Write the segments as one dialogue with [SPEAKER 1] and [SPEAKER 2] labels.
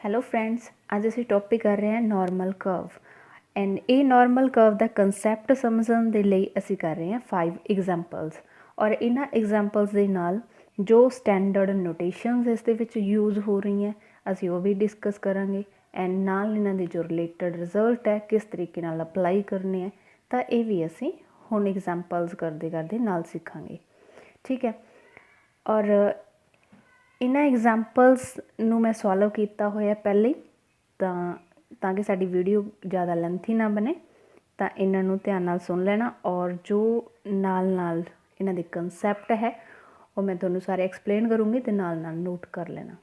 [SPEAKER 1] Hello friends, ਅੱਜ ਅਸੀਂ topic ਕਰ ਰਹੇ ਹਾਂ ਨਾਰਮਲ ਕਰਵ ਐਂਡ ਇਹ ਨਾਰਮਲ ਕਰਵ ਦਾ ਕੰਸੈਪਟ ਸਮਝਣ ਦੇ ਲਈ ਅਸੀਂ ਕਰ ਰਹੇ ਹਾਂ 5 ਐਗਜ਼ਾਮਪਲਸ ਔਰ ਇਹਨਾਂ ਐਗਜ਼ਾਮਪਲਸ ਦੇ ਨਾਲ ਜੋ ਸਟੈਂਡਰਡ ਨੋਟੇਸ਼ਨਸ ਇਸ ਦੇ ਵਿੱਚ ਯੂਜ਼ ਹੋ ਰਹੀਆਂ ਅਸੀਂ ਉਹ ਵੀ ਡਿਸਕਸ ਕਰਾਂਗੇ ਐਂਡ ਨਾਲ ਇਹਨਾਂ ਦੇ ਜੋ ਰਿਲੇਟਡ ਰਿਜ਼ਲਟ ਹੈ ਕਿਸ ਤਰੀਕੇ ਨਾਲ ਅਪਲਾਈ ਕਰਨੇ ਹੈ ਤਾਂ ਇਹ ਵੀ ਅਸੀਂ ਹੁਣ ਐਗਜ਼ਾਮਪਲਸ ਕਰਦੇ ਕਰਦੇ ਨਾਲ ਸਿੱਖਾਂਗੇ। ਠੀਕ ਹੈ, ਔਰ ਇਹਨਾਂ ਐਗਜ਼ਾਮਪਲਸ ਨੂੰ ਮੈਂ ਸੋਲਵ ਕੀਤਾ ਹੋਇਆ ਪਹਿਲੇ ਤਾਂ ਕਿ ਸਾਡੀ ਵੀਡੀਓ ਜ਼ਿਆਦਾ ਲੈਂਥੀ ਨਾ ਬਣੇ, ਤਾਂ ਇਹਨਾਂ ਨੂੰ ਧਿਆਨ ਨਾਲ ਸੁਣ ਲੈਣਾ ਔਰ ਜੋ ਨਾਲ ਇਹਨਾਂ ਦੇ ਕੰਸੈਪਟ ਹੈ ਉਹ ਮੈਂ ਤੁਹਾਨੂੰ ਸਾਰੇ ਐਕਸਪਲੇਨ ਕਰੂੰਗੀ ਅਤੇ ਨਾਲ ਨੋਟ ਕਰ ਲੈਣਾ।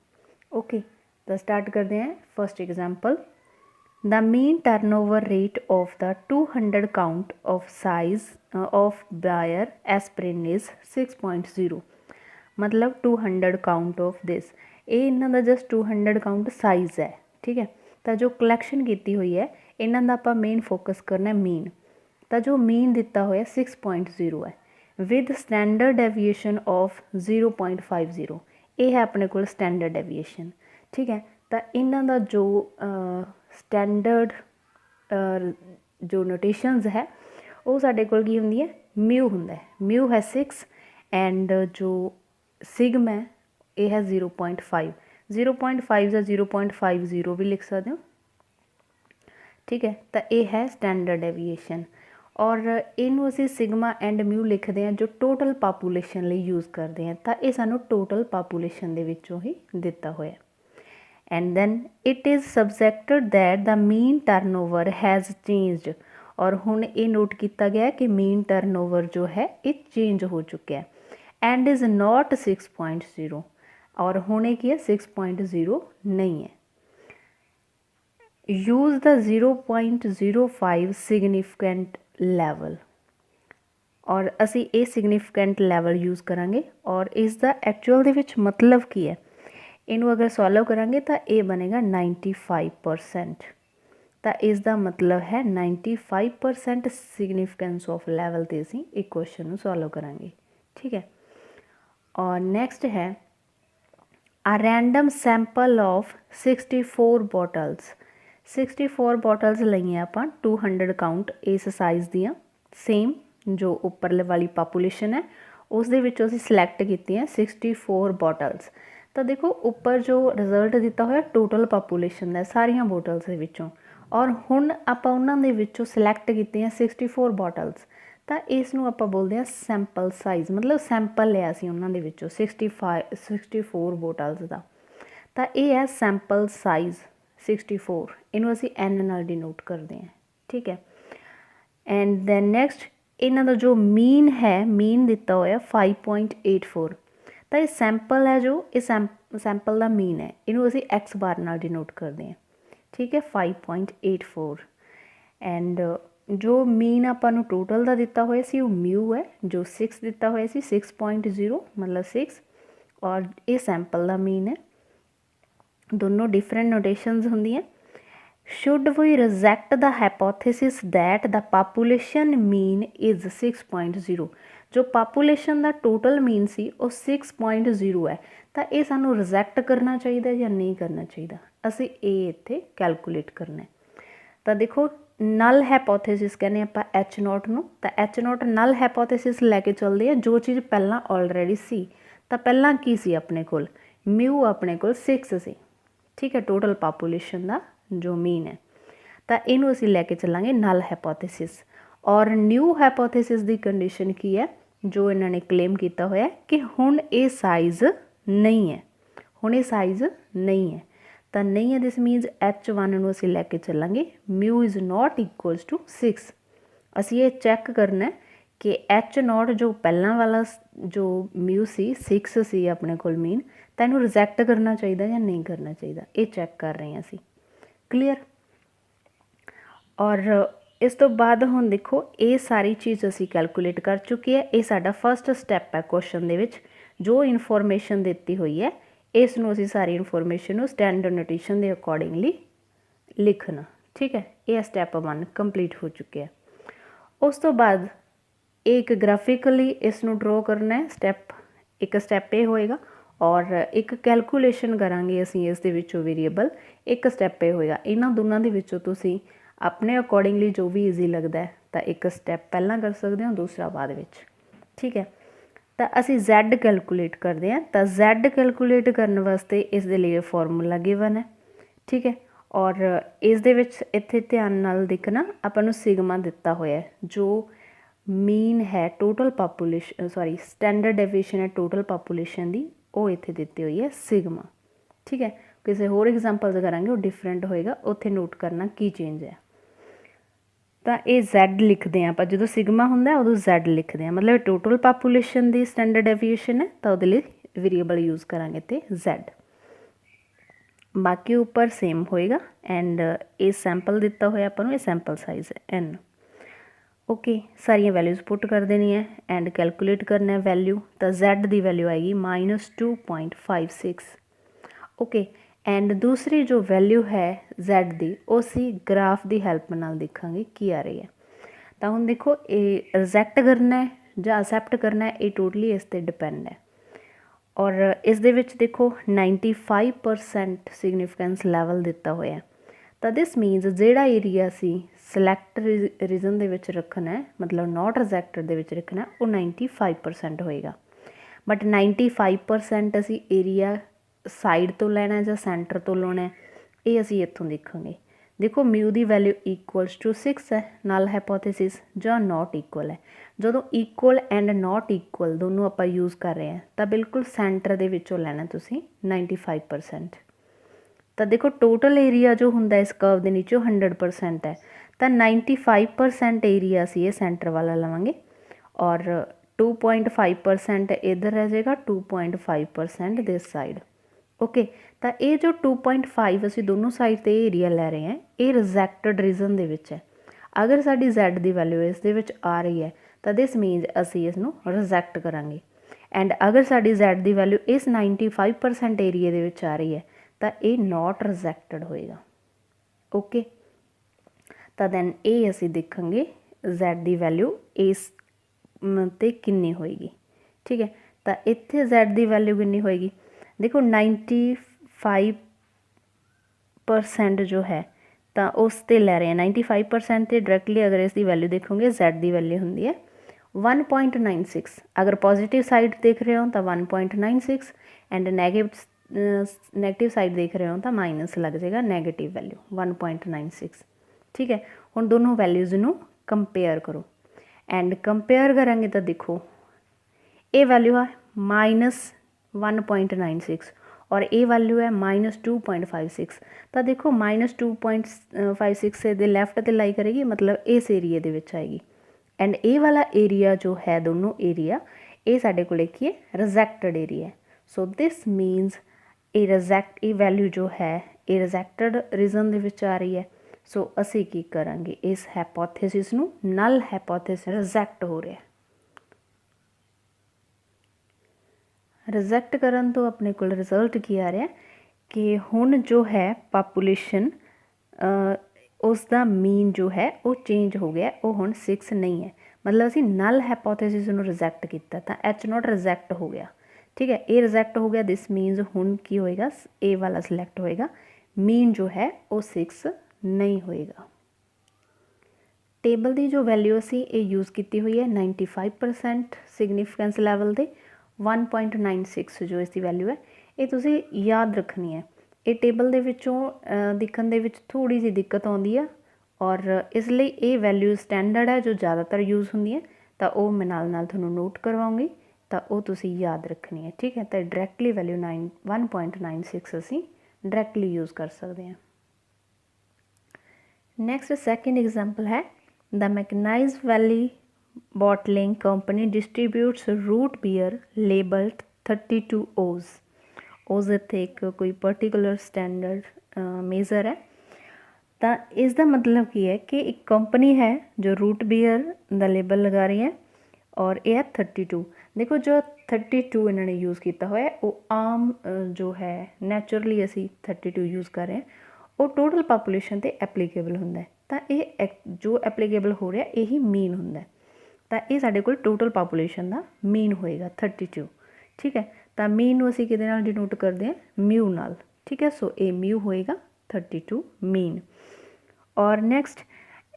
[SPEAKER 1] ਓਕੇ, ਤਾਂ ਸਟਾਰਟ ਕਰਦੇ ਹਾਂ। First example, the mean turnover rate of the 200 count of size of buyer aspirin is 6.0 मतलब 200 काउंट ऑफ दिस ये इन्हों का जस्ट 200 काउंट साइज़ है। ठीक है, तो जो कलैक्शन की हुई है इन्हों का आप मेन फोकस करना मीन, तो जो मीन दिता हुआ 6.0 है विद स्टैंडर्ड डेविएशन ऑफ 0.50 ये है अपने को स्टैंडर्ड डेविएशन। ठीक है, तो इन्हों का जो स्टैंडर्ड जो नोटेशनस है वो साढ़े कोल की होंदी है म्यू होंदा है। म्यू है 6 एंड जो सिग्म है ये है 0.5 या 0.50 भी लिख सकते हो। ठीक है, तो ये है स्टैंडर्ड डेविएशन और इनू असी सिग्मा एंड म्यू लिखते हैं जो टोटल पापूलेशन लिए यूज़ करते हैं, तो ये सानू टोटल पापूलेशन दे विचों ही दिता होया। And then it is subjected that the mean turnover has changed और हुण ये नोट किया गया कि मीन टर्नओवर जो है ये चेंज हो चुका है एंड इज़ नॉट 6.0 और होने की है 6.0 नहीं है। यूज़ द 0.05 सिग्निफिकेंट लैवल और असी ये सिग्निफिकेंट लैवल यूज़ करांगे और इसका एक्चुअल दे विच मतलब की है इनू अगर सॉल्व करांगे तो ये बनेगा 95%। तो इसका मतलब है 95% सिग्निफिकेंस ऑफ लैवल से असी एक क्वेश्चन सॉल्व करांगे। ठीक है, और नेक्स्ट है a random sample of 64 bottles 64 bottles लईआं आपां 200 काउंट इस साइज़ दियां सेम जो उपरले वाली पापूलेशन है उस दे विचों असीं सिलैक्ट कीतियां 64 बॉटल्स। तो देखो उपर जो रिजल्ट दिता होया टोटल पापूलेशन है सारियां बॉटल्स दे विचों और हुण आपां उन्हां दे विचों सिलैक्ट कीतियां 64 बॉटल्स, तो इसनूं आपां बोलदे आ सैंपल साइज़ मतलब सैंपल लिया सी उन्हां दे विचों 64 बॉटल्स का, तो ये है सैंपल साइज़ 64 इनू असीं एन नाल डिनोट करते हैं। ठीक है, एंड दैन नेक्स्ट इन्हां दा जो मीन है मीन दिता होया 5.84, तो ये सैंपल है जो ये सैंपल का मीन है इनू असीं एक्स बार नाल डिनोट करते हैं। ठीक है, 5.84 एंड जो मीन आपां टोटल का दिता होया सी वो म्यू है जो 6 दिता होया सी 6.0 मतलब 6 और ये सैंपल का मीन है। दोनों डिफरेंट नोटेशनस होंदी हैं। Should we reject the hypothesis that the population mean is 6.0 जो पापूलेशन का टोटल मीन सी वो 6.0 है, तो ये सानू रिजेक्ट करना चाहिए या नहीं करना चाहिए असी ये इत्थे कैलकुलेट करना है। तो देखो नल हाइपोथेसिस कहने आप एच नॉट नूं, तो एच नॉट नल हाइपोथेसिस लैके चलते हैं जो चीज़ पहला ऑलरेडी सी, तो पहला की सी अपने कोल म्यू अपने कोल 6 सी। ठीक है, टोटल पापूलेशन का जो मीन है, तो इनू असी लैके चलांगे नल हाइपोथेसिस और न्यू हाइपोथेसिस की कंडीशन की है जो इन्होंने क्लेम किया होया कि हुण ये साइज़ नहीं है, हुण ये साइज़ नहीं है, तो नहीं है दिस मीनस H1 नूं असीं लैके चलांगे mu is not equals to 6। असीं ये चैक करना है कि H0 जो पहला वाला जो म्यू सी 6 सी अपने कोल मीन, तो इनू रिजेक्ट करना चाहिए या नहीं करना चाहिए ये चैक कर रहे हैं असीं। क्लीयर, और इस तो बाद हुण देखो ये सारी चीज़ असी कैलकुलेट कर चुकी है। ये साडा फर्स्ट स्टैप है क्वेश्चन दे विच जो इनफॉर्मेशन दी हुई है इसनूं असी सारी इनफॉर्मेशन स्टैंडर्ड नोटेशन के अकॉर्डिंगली लिखना। ठीक है, ये स्टैप 1 कंप्लीट हो चुके हैं। उस तो बाद एक ग्राफिकली इसनूं ड्रॉ करना है स्टैप, एक स्टैप ये होएगा और एक कैलकुलेशन करांगे असीं इस दे विचों वेरीएबल। एक स्टैप ये होएगा, इन्हां दोनों दे विचों तुसीं अपने अकॉर्डिंगली जो भी ईजी लगता है तो एक स्टैप पहला कर सकते हो, दूसरा बाद विच। ठीक है, तो असी Z कैलकुलेट करते हैं। तो Z कैलकुलेट करने वास्ते इस दे लिए फॉर्मूला गिवन है। ठीक है, और इस दे विच इत्थे ध्यान नाल देखना, आपां नूं सिग्मा दिता होया है, जो मीन है total population, sorry standard deviation है टोटल पापूलेशन की, वो इत्थे दिती हुई है सिग्मा। ठीक है, किसी होर एग्जाम्पल्स करांगे वो डिफरेंट होएगा, उत्थे नोट करना की चेंज है। तो ये Z लिखते हैं आप, जो सिग्मा होंगे उदों Z लिखते हैं, मतलब टोटल पापूलेशन की स्टैंडर्ड डेविएशन है, तो वो वेरीएबल यूज़ करांगे तो Z। बाकी ऊपर सेम होएगा। एंड ये सैंपल दिता होया आपां नूं, ये सैंपल साइज़ है N। ओके, सारिया वैल्यूज़ पुट कर देनी है एंड कैलकुलेट करना है वैल्यू। तो Z की वैल्यू आएगी -2.56। ओके, एंड दूसरी जो वैल्यू है Z की, वो असी ग्राफ की हैल्प नाल देखांगे की आ रही है। तो हुण देखो, ये रिजैक्ट करना है या असैप्ट करना है, ये टोटली इस पर डिपेंड है। और इस दे विच देखो 95% सिग्निफिकेंस लैवल दिता होया, तो दिस मीनस जिहड़ा एरिया सी सिलैक्ट रीजन दे विच रखना है, मतलब नॉट रिजैक्टेड दे विच रखना, वो 95% होएगा। बट 95% असी एरिया साइड तो लैना या सेंटर तो लाना है, ये असी इत्थों देखांगे। देखो म्यू की वैल्यू इक्वल्स टू 6 है, नल हाइपोथेसिस जो नॉट इक्वल है। जो इक्वल एंड नॉट इक्वल दोनों आप यूज़ कर रहे हैं, तो बिल्कुल सेंटर दे विचों लैना तुसीं 95%। तो देखो टोटल एरिया जो होंदा इस कर्व के नीचे 100% है, तो 95% एरिया असी ये सेंटर वाला लवांगे और 2.5% इधर रह जाएगा, 2.5% दिस साइड। ओके, तो ये जो 2.5 असी दोनों साइड ते एरिया लै रहे हैं, ये रिजैक्टेड रीजन दे विच है। अगर साडी Z की वैल्यू इस दे विच आ रही है, तो दिस मीनस असी इसनूं रिजैक्ट करांगे। एंड अगर साडी Z की वैल्यू इस 95% एरिए दे विच आ रही है, तो ये नॉट रिजैक्टेड होएगा। ओके, तो दैन ये असी देखांगे Z की वैल्यू इस ते कितनी होएगी। ठीक है, तो इत्थे Z की वैल्यू कितनी होएगी, देखो 95% जो है तो उस ते लै रहे हैं 95% ते डायरैक्टली अगर इसकी वैल्यू देखोगे Z की वैल्यू होंदी है 1.96। अगर पॉजिटिव साइड देख रहे हो तो 1.96 एंड नैगेटिव साइड देख रहे हो तो माइनस लग जाएगा, नेगेटिव वैल्यू 1.96। ठीक है, हुण दोनों वैल्यूज़ नूं कंपेयर करो एंड कंपेयर करांगे तो देखो ये वैल्यू है -1.96 और ये वैल्यू है -2.56। तो देखो -2.56 से लैफ्ट ते लाई करेगी, मतलब इस एरिए दे विच आएगी। एंड ये वाला एरिया जो है, दोनों एरिया ये साडे कोल की रिजैक्टेड एरिया है। सो दिस मीनस ये वैल्यू जो है ये रिजैक्टेड रीजन दे विच आ रही है। सो असी की करांगे, इस हाइपोथेसिस नूं नल हाइपोथेसिस रिजैक्ट हो रहा है। रिजैक्ट करन तो अपने को रिजल्ट की आ रहा है कि हुण जो है पापूलेशन उसका मीन जो है वो चेंज हो गया, वो हुण 6 नहीं है, मतलब असी नल हाइपोथेसिस नूं रिजैक्ट किया तो H0 रिजैक्ट हो गया। ठीक है, ये रिजैक्ट हो गया, दिस मीनस हुण की होएगा, ए वाला सिलैक्ट होएगा, मीन जो है वो 6 नहीं होएगा। टेबल की जो वैल्यू असी ये यूज़ की हुई है 95% सिग्निफिकेंस लैवल दे 1.96 जो इसकी वैल्यू है, ये तुसी याद रखनी है। ये टेबल दे विचों दिखण दे विच थोड़ी जी दिक्कत आउंदी है और इसलिए ये वैल्यू स्टैंडर्ड है जो ज़्यादातर यूज़ होंदी है, तो वो मैं नाल तुहानूं नोट करवाऊँगी, तो वो तुसी याद रखनी है। ठीक है, तो डायरैक्टली वैल्यू 1.96 असी डायरैक्टली यूज़ कर सकते हैं। नैक्सट सेकेंड एग्जाम्पल है, the Mechanize Valley bottling company distributes root beer labelled 32 oz. ओज इत्थे एक कोई पर्टिकुलर स्टैंडर्ड मेज़र है। तो इसका मतलब की है कि एक कंपनी है जो रूट बीयर का लेबल लगा रही है और यह है 32। देखो जो 32 इन्होंने यूज़ किया हुआ है वो आम जो है नैचुरली असी 32 यूज़ कर रहे हैं, वो टोटल पापूलेशन ते एप्लीकेबल होंदा है। तो ये जो एप्लीकेबल हो रहा यही मीन होंदा है, तो ये साडे कोल टोटल पापूलेशन का मीन होएगा 32। ठीक है, ਤਾਂ ਮੀਨ ਨੂੰ ਅਸੀਂ ਕਿਹਦੇ ਨਾਲ ਡਿਨੋਟ ਕਰਦੇ ਹਾਂ, ਮਿਊ ਨਾਲ। ਠੀਕ ਹੈ, ਸੋ ਇਹ ਮਿਊ ਹੋਏਗਾ 32 ਮੀਨ। ਔਰ next,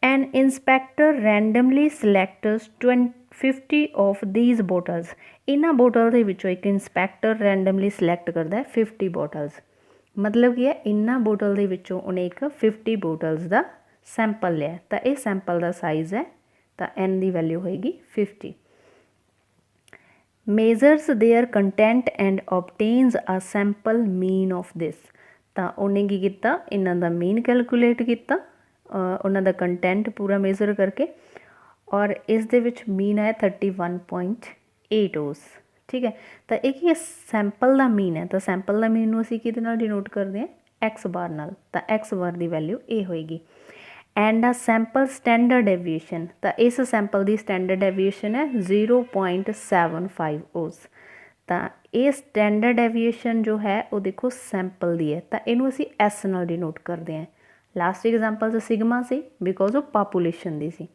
[SPEAKER 1] an inspector randomly selects 50 of these bottles. ਇਹਨਾਂ ਬੋਟਲ ਦੇ ਵਿੱਚੋਂ ਇੱਕ ਇੰਸਪੈਕਟਰ ਰੈਂਡਮਲੀ ਸਿਲੈਕਟ ਕਰਦਾ 50 ਬੋਟਲਸ। ਮਤਲਬ ਕੀ ਹੈ, ਇਹਨਾਂ ਬੋਟਲ ਦੇ ਵਿੱਚੋਂ ਉਹਨੇ ਇੱਕ 50 ਬੋਟਲਸ ਦਾ ਸੈਂਪਲ ਲਿਆ, ਤਾਂ ਇਹ ਸੈਂਪਲ ਦਾ ਸਾਈਜ਼ ਹੈ, ਤਾਂ ਐਨ ਦੀ ਵੈਲਿਊ ਹੋਏਗੀ 50। Measures their content and obtains a sample mean of this. ਤਾਂ ਉਹਨੇ ਕੀ ਕੀਤਾ, ਇਹਨਾਂ ਦਾ ਮੀਨ ਕੈਲਕੂਲੇਟ ਕੀਤਾ, ਉਹਨਾਂ ਦਾ ਕੰਟੈਂਟ ਪੂਰਾ ਮੇਜ਼ਰ ਕਰਕੇ, ਔਰ ਇਸ ਦੇ ਵਿੱਚ ਮੀਨ ਆਇਆ 31.8 ਓਸ। ਠੀਕ ਹੈ, ਤਾਂ ਇਹ ਕੀ ਹੈ, ਸੈਂਪਲ ਦਾ ਮੀਨ ਹੈ, ਤਾਂ ਸੈਂਪਲ ਦਾ ਮੀਨ ਨੂੰ ਅਸੀਂ ਕਿਹਦੇ ਨਾਲ ਡਿਨੋਟ ਕਰਦੇ ਹਾਂ, ਐਕਸ ਬਾਰ ਨਾਲ। ਤਾਂ ਐਕਸ ਬਾਰ ਦੀ ਵੈਲਿਊ ਇਹ ਹੋਏਗੀ। ਐਂਡ ਆ ਸੈਂਪਲ ਸਟੈਂਡਰਡ ਡੈਵੀਏਸ਼ਨ, ਤਾਂ ਇਸ ਸੈਂਪਲ ਦੀ ਸਟੈਂਡਰਡ ਡੈਵੀਏਸ਼ਨ ਹੈ 0.75 ਓਸ। ਤਾਂ ਇਹ ਸਟੈਂਡਰਡ ਡੈਵੀਏਸ਼ਨ ਜੋ ਹੈ ਉਹ ਦੇਖੋ ਸੈਂਪਲ ਦੀ ਹੈ, ਤਾਂ ਇਹਨੂੰ ਅਸੀਂ ਐਸ ਨਾਲ ਡਿਨੋਟ ਕਰਦੇ ਹਾਂ। ਲਾਸਟ ਐਗਜ਼ਾਮਪਲ 'ਚ ਸਿਗਮਾ ਸੀ, ਬਿਕੋਜ਼ ਉਹ ਪਾਪੂਲੇਸ਼ਨ ਦੀ ਸੀ,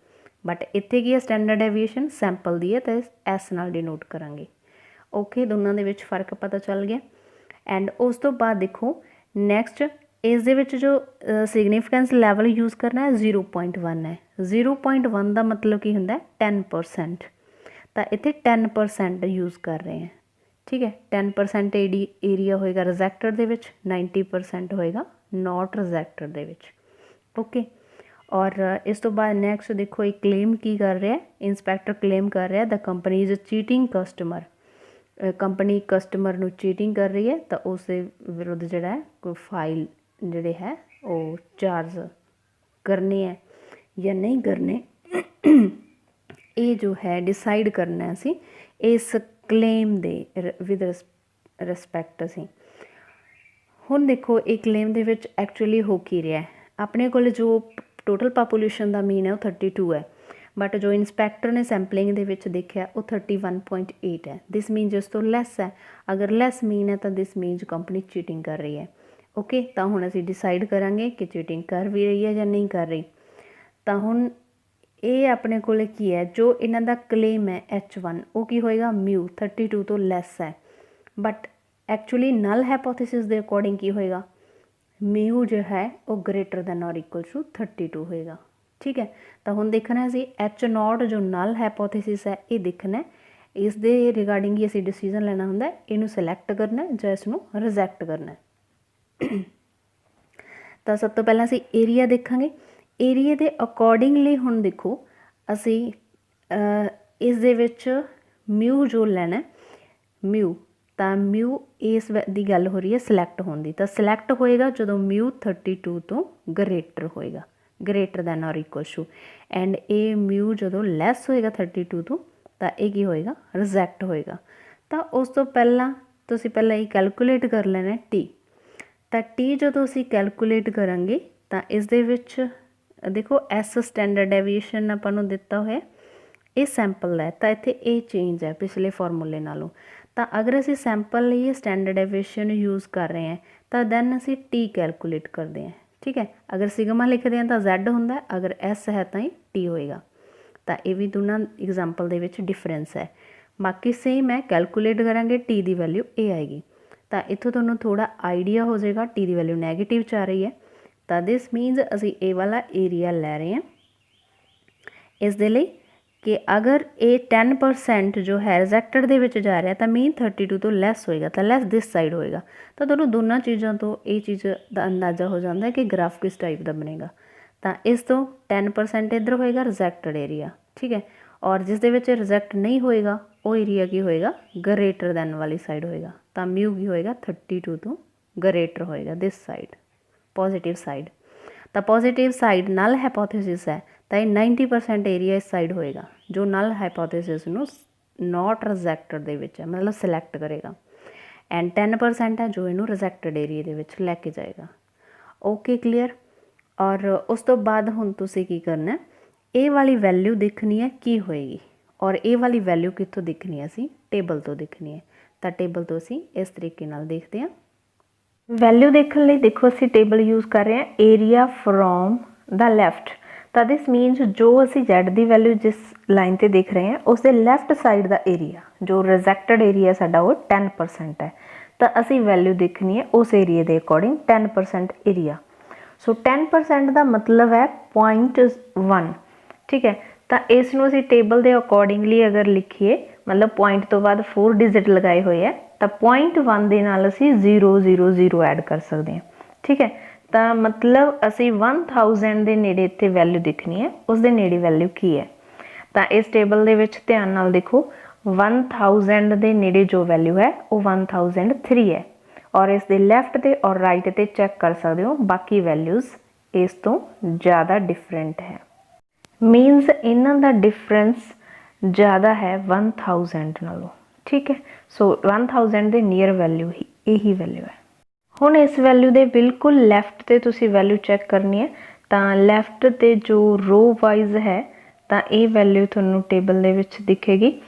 [SPEAKER 1] ਬਟ ਇੱਥੇ ਕੀ ਹੈ, ਸਟੈਂਡਰਡ ਡੈਵੀਏਸ਼ਨ ਸੈਂਪਲ ਦੀ ਹੈ, ਤਾਂ ਐਸ ਨਾਲ ਡਿਨੋਟ ਕਰਾਂਗੇ। ਓਕੇ, ਦੋਨਾਂ ਦੇ ਵਿੱਚ ਫ਼ਰਕ ਪਤਾ ਚੱਲ ਗਿਆ। ਐਂਡ ਉਸ ਤੋਂ ਬਾਅਦ ਦੇਖੋ ਨੈਕਸਟ, ਇਸ ਦੇ ਵਿੱਚ ਜੋ ਸਿਗਨੀਫਿਕੈਂਸ ਲੈਵਲ ਯੂਜ਼ ਕਰਨਾ ਹੈ 0.1 ਹੈ। 0.1 ਦਾ ਮਤਲਬ ਕੀ ਹੁੰਦਾ, 10%। ਤਾਂ ਇੱਥੇ 10% ਯੂਜ਼ ਕਰ ਰਹੇ ਹਾਂ। ਠੀਕ ਹੈ, 10% ਏਰੀਆ ਹੋਏਗਾ ਰਿਜੈਕਟਡ ਦੇ ਵਿੱਚ, 90% ਹੋਏਗਾ ਨੋਟ ਰਿਜੈਕਟਡ ਦੇ ਵਿੱਚ। ਓਕੇ, ਔਰ ਇਸ ਤੋਂ ਬਾਅਦ ਨੈਕਸਟ ਦੇਖੋ, ਇਹ ਕਲੇਮ ਕੀ ਕਰ ਰਿਹਾ, ਇੰਸਪੈਕਟਰ ਕਲੇਮ ਕਰ ਰਿਹਾ the company is cheating customer. Company customer ਨੂੰ ਚੀਟਿੰਗ ਕਰ ਰਹੀ ਹੈ, ਤਾਂ ਉਸ ਦੇ ਵਿਰੁੱਧ ਜਿਹੜਾ ਹੈ ਕੋਈ ਫਾਈਲ ਜਿਹੜੇ ਹੈ ਉਹ ਚਾਰਜ ਕਰਨੇ ਹੈ ਜਾਂ ਨਹੀਂ ਕਰਨੇ, ਇਹ ਜੋ ਹੈ ਡਿਸਾਈਡ ਕਰਨਾ ਅਸੀਂ ਇਸ ਕਲੇਮ ਦੇ ਵਿਦ ਰਿਸਪੈਕਟ ਅਸੀਂ। ਹੁਣ ਦੇਖੋ, ਇਹ ਕਲੇਮ ਦੇ ਵਿੱਚ ਐਕਚੁਅਲੀ ਹੋ ਕੀ ਰਿਹਾ, ਆਪਣੇ ਕੋਲ ਜੋ ਟੋਟਲ ਪਾਪੂਲੇਸ਼ਨ ਦਾ ਮੀਨ ਹੈ ਉਹ 32 ਹੈ, ਬਟ ਜੋ ਇੰਸਪੈਕਟਰ ਨੇ ਸੈਂਪਲਿੰਗ ਦੇ ਵਿੱਚ ਦੇਖਿਆ ਉਹ 31.8 ਹੈ। ਦਿਸ ਮੀਨਸ ਇਸ ਤੋਂ ਲੈਸ ਹੈ। ਅਗਰ ਲੈਸ ਮੀਨ ਹੈ ਤਾਂ ਦਿਸ ਮੀਨਸ ਕੰਪਨੀ ਚੀਟਿੰਗ ਕਰ ਰਹੀ ਹੈ। ਓਕੇ, ਤਾਂ ਹੁਣ ਅਸੀਂ ਡਿਸਾਈਡ ਕਰਾਂਗੇ ਕਿ ਚੀਟਿੰਗ ਕਰ ਵੀ ਰਹੀ ਹੈ ਜਾਂ ਨਹੀਂ ਕਰ ਰਹੀ। ਤਾਂ ਹੁਣ ਇਹ ਆਪਣੇ ਕੋਲ ਕੀ ਹੈ, ਜੋ ਇਹਨਾਂ ਦਾ ਕਲੇਮ ਹੈ H1, ਉਹ ਕੀ ਹੋਏਗਾ, ਮਿਊ 32 ਤੋਂ ਲੈਸ ਹੈ, ਬਟ ਐਕਚੁਅਲੀ ਨਲ ਹਾਈਪੋਥੇਸਿਸ ਦੇ ਅਕੋਰਡਿੰਗ ਕੀ ਹੋਏਗਾ, ਮਿਊ ਜੋ ਹੈ ਉਹ ਗ੍ਰੇਟਰ ਦੈਨ ਔਰ ਇਕੁਅਲ ਟੂ 32 ਹੋਏਗਾ। ਠੀਕ ਹੈ, ਤਾਂ ਹੁਣ ਦੇਖਣਾ ਅਸੀਂ H0 ਜੋ ਨਲ ਹਾਈਪੋਥੇਸਿਸ ਹੈ ਇਹ ਦੇਖਣਾ, ਇਸ ਦੇ ਰਿਗਾਰਡਿੰਗ ਹੀ ਅਸੀਂ ਡਿਸੀਜ਼ਨ ਲੈਣਾ ਹੁੰਦਾ, ਇਹਨੂੰ ਸਿਲੈਕਟ ਕਰਨਾ ਜਾਂ ਇਸ ਨੂੰ ਰਿਜੈਕਟ ਕਰਨਾ। ਤਾਂ ਸਭ ਤੋਂ ਪਹਿਲਾਂ ਅਸੀਂ ਏਰੀਆ ਦੇਖਾਂਗੇ। ਏਰੀਆ ਦੇ ਅਕੋਰਡਿੰਗਲੀ ਹੁਣ ਦੇਖੋ ਅਸੀਂ ਇਸ ਦੇ ਵਿੱਚ ਮਿਊ ਜੋ ਲੈਣਾ, ਮਿਊ, ਤਾਂ ਮਿਊ ਇਸ ਦੀ ਗੱਲ ਹੋ ਰਹੀ ਹੈ ਸਿਲੈਕਟ ਹੋਣ ਦੀ, ਤਾਂ ਸਿਲੈਕਟ ਹੋਏਗਾ ਜਦੋਂ ਮਿਊ 32 ਤੋਂ ਗ੍ਰੇਟਰ ਹੋਏਗਾ, ਗ੍ਰੇਟਰ ਦੈਨ ਔਰ ਇਕੁਅਲ ਟੂ। ਐਂਡ ਇਹ ਮਿਊ ਜਦੋਂ ਲੈਸ ਹੋਏਗਾ 32 ਤੋਂ, ਤਾਂ ਇਹ ਕੀ ਹੋਏਗਾ, ਰਿਜੈਕਟ ਹੋਏਗਾ। ਤਾਂ ਉਸ ਤੋਂ ਪਹਿਲਾਂ ਤੁਸੀਂ ਪਹਿਲਾਂ ਇਹ ਕੈਲਕੂਲੇਟ ਕਰ ਲੈਣਾ ਟੀ। ਤਾਂ ਟੀ ਜਦੋਂ ਅਸੀਂ ਕੈਲਕੂਲੇਟ ਕਰਾਂਗੇ ਤਾਂ ਇਸ ਦੇ ਵਿੱਚ ਦੇਖੋ ਐਸ ਸਟੈਂਡਰਡ ਡੈਵੀਏਸ਼ਨ ਆਪਾਂ ਨੂੰ ਦਿੱਤਾ ਹੋਇਆ, ਇਹ ਸੈਂਪਲ ਹੈ, ਤਾਂ ਇੱਥੇ ਇਹ ਚੇਂਜ ਹੈ ਪਿਛਲੇ ਫਾਰਮੂਲੇ ਨਾਲੋਂ। ਤਾਂ ਅਗਰ ਅਸੀਂ ਸੈਂਪਲ ਲਈ ਸਟੈਂਡਰਡ ਡੈਵੀਏਸ਼ਨ ਯੂਜ਼ ਕਰ ਰਹੇ ਹਾਂ ਤਾਂ ਦੈਨ ਅਸੀਂ ਟੀ ਕੈਲਕੂਲੇਟ ਕਰਦੇ ਹਾਂ। ਠੀਕ ਹੈ, ਅਗਰ ਸਿਗਮਾ ਲਿਖਦੇ ਹਾਂ ਤਾਂ Z ਹੁੰਦਾ, ਅਗਰ ਐਸ ਹੈ ਤਾਂ ਹੀ ਟੀ ਹੋਏਗਾ। ਤਾਂ ਇਹ ਵੀ ਦੋਨਾਂ ਐਗਜ਼ਾਮਪਲ ਦੇ ਵਿੱਚ ਡਿਫਰੈਂਸ ਹੈ, ਬਾਕੀ ਸੇਮ ਹੈ। ਕੈਲਕੂਲੇਟ ਕਰਾਂਗੇ ਟੀ ਦੀ ਵੈਲਿਊ ਇਹ ਆਏਗੀ, ਤਾਂ ਇੱਥੋਂ ਤੁਹਾਨੂੰ ਥੋੜ੍ਹਾ ਆਈਡੀਆ ਹੋ ਜਾਏਗਾ ਟੀ ਦੀ ਵੈਲਿਊ ਨੈਗੇਟਿਵ 'ਚ ਆ ਰਹੀ ਹੈ, ਤਾਂ ਦਿਸ ਮੀਨਸ ਅਸੀਂ ਇਹ ਵਾਲਾ ਏਰੀਆ ਲੈ ਰਹੇ ਹਾਂ ਇਸ ਦੇ ਲਈ ਕਿ ਅਗਰ ਇਹ 10% ਜੋ ਹੈ ਰਿਜੈਕਟਡ ਦੇ ਵਿੱਚ ਜਾ ਰਿਹਾ ਤਾਂ ਮੀਨ 32 ਤੋਂ ਲੈਸ ਹੋਏਗਾ, ਤਾਂ ਲੈਸ ਦਿਸ ਸਾਈਡ ਹੋਏਗਾ। ਤਾਂ ਤੁਹਾਨੂੰ ਦੋਨਾਂ ਚੀਜ਼ਾਂ ਤੋਂ ਇਹ ਚੀਜ਼ ਦਾ ਅੰਦਾਜ਼ਾ ਹੋ ਜਾਂਦਾ ਕਿ ਗ੍ਰਾਫ ਕਿਸ ਟਾਈਪ ਦਾ ਬਣੇਗਾ। ਤਾਂ ਇਸ ਤੋਂ 10% ਇੱਧਰ ਹੋਏਗਾ ਰਿਜੈਕਟਡ ਏਰੀਆ, ਠੀਕ ਹੈ, ਔਰ ਜਿਸ ਦੇ ਵਿੱਚ ਰਿਜੈਕਟ ਨਹੀਂ ਹੋਏਗਾ ਉਹ ਏਰੀਆ ਕੀ ਹੋਏਗਾ, ਗ੍ਰੇਟਰ ਦੈਨ ਵਾਲੀ ਸਾਈਡ ਹੋਏਗਾ। ਤਾਂ ਮਿਊ ਕੀ ਹੋਏਗਾ, 32 ਤੋਂ ਗ੍ਰੇਟਰ ਹੋਏਗਾ ਦਿਸ ਸਾਈਡ, ਪੋਜ਼ੀਟਿਵ ਸਾਈਡ। ਤਾਂ ਪੋਜ਼ੀਟਿਵ ਸਾਈਡ ਨਲ ਹਾਈਪੋਥੇਸਿਸ ਹੈ, ਤਾਂ ਇਹ 90% ਏਰੀਆ ਇਸ ਸਾਈਡ ਹੋਏਗਾ ਜੋ ਨਲ ਹਾਈਪੋਥੇਸਿਸ ਨੂੰ ਨੋਟ ਰਿਜੈਕਟਡ ਦੇ ਵਿੱਚ ਹੈ, ਮਤਲਬ ਸਿਲੈਕਟ ਕਰੇਗਾ। ਐਂਡ 10% ਹੈ ਜੋ ਇਹਨੂੰ ਰਿਜੈਕਟਡ ਏਰੀਆ ਦੇ ਵਿੱਚ ਲੈ ਕੇ ਜਾਏਗਾ। Okay, clear. ਔਰ ਉਸ ਤੋਂ ਬਾਅਦ ਹੁਣ ਤੁਸੀਂ ਕੀ ਕਰਨਾ, ਇਹ ਵਾਲੀ ਵੈਲਿਊ ਦੇਖਣੀ ਹੈ ਕੀ ਹੋਏਗੀ, ਔਰ ਇਹ ਵਾਲੀ ਵੈਲਿਊ ਕਿੱਥੋਂ ਦੇਖਣੀ ਹੈ, ਅਸੀਂ ਟੇਬਲ ਤੋਂ ਦੇਖਣੀ ਹੈ। ਤਾਂ ਟੇਬਲ ਤੋਂ ਅਸੀਂ ਇਸ ਤਰੀਕੇ ਨਾਲ ਦੇਖਦੇ ਹਾਂ। ਵੈਲਿਊ ਦੇਖਣ ਲਈ ਦੇਖੋ ਅਸੀਂ ਟੇਬਲ ਯੂਜ਼ ਕਰ ਰਹੇ ਹਾਂ ਏਰੀਆ ਫਰੋਮ ਦਾ ਲੈਫਟ। ਤਾਂ ਦਿਸ ਮੀਨਸ ਜੋ ਅਸੀਂ Z ਦੀ ਵੈਲਿਊ ਜਿਸ लाइन ते देख रहे हैं उसके लैफ्ट साइड का एरिया जो रिजैक्टेड एरिया साडा वो 10% है, तो असी वैल्यू देखनी है उस एरिए के अकॉर्डिंग 10% एरिया। सो 10% का मतलब है 0.1, ठीक है। तो इसनों असी टेबल के अकॉर्डिंगली अगर लिखिए, मतलब पॉइंट तो बाद 4 डिजिट लगाए हुए है, तो 0.1 के नाल असी 000 ऐड कर सकते हैं, ठीक है। तो मतलब असी 1000 के नेड़े इत्थे वैल्यू देखनी है, उसके नेड़े वैल्यू की है। तो इस टेबल के विच ध्यान नाल देखो 1000 के नेड़े जो वैल्यू है वो 1003 है, और इस दे लैफ्ट ते और राइट ते चैक कर सकते हो बाकी वैल्यूज़ इस तो ज़्यादा डिफरेंट है, मीनस इन्हां दा डिफरेंस ज़्यादा है 1000 नालों, ठीक है। सो 1000 के नीयर वैल्यू ही यही वैल्यू है। हुण इस वैल्यू के बिल्कुल लैफ्ट ते तुसी वैल्यू चैक करनी है, तो लैफ्ट ते जो रो वाइज है तो ये वैल्यू तुहानूं टेबल दे विच दिखेगी।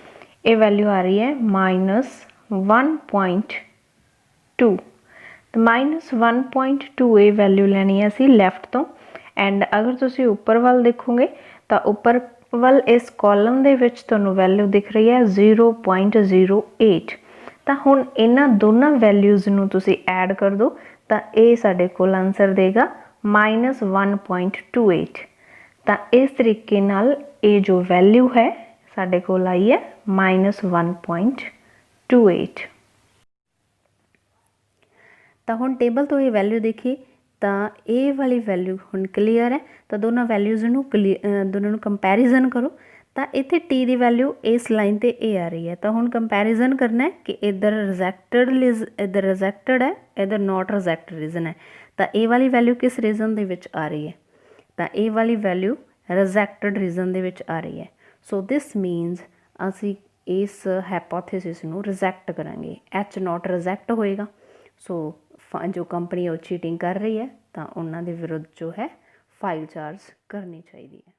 [SPEAKER 1] ये वैल्यू आ रही है -1.2, तो -1.2 ये वैल्यू लैनी है असी लैफ्ट तो। एंड अगर तुसी उपर वाल देखोगे तो उपर वाल इस कॉलम दे विच तुहानूं वैल्यू दिख रही है 0.08। तो हुण इन्हां दोनों वैल्यूज़ नूं तुसी ऐड कर दो तो ये साडे कोल आंसर देगा -1.28। तो इस तरीके नाल ये जो वैल्यू है साडे कोल आई है -1.28। तो हुण टेबल तो ये वैल्यू देखी तो ये वाली वैल्यू हुण क्लीयर है। तो दोनों वैल्यूज़ नूं दोनों नूं कंपैरिजन करो, तो इत्थे टी की वैल्यू इस लाइन ते ए आ रही है। तो हुण कंपैरिजन करना है कि इधर रिजैक्टेड है, इधर नॉट रिजैक्टेड रीजन है। तो ए वाली वैल्यू किस रीजन दे विच आ रही है, तो ए वाली वैल्यू रिजैक्टेड रीजन दे विच आ रही है। सो दिस मीनस असी इस हैपोथेसिस नूं रिजैक्ट करांगे, एच नॉट रिजैक्ट होएगा। सो जो कंपनी वो चीटिंग कर रही है तो उन्होंने विरुद्ध जो है फाइल चार्ज करनी चाहिए है।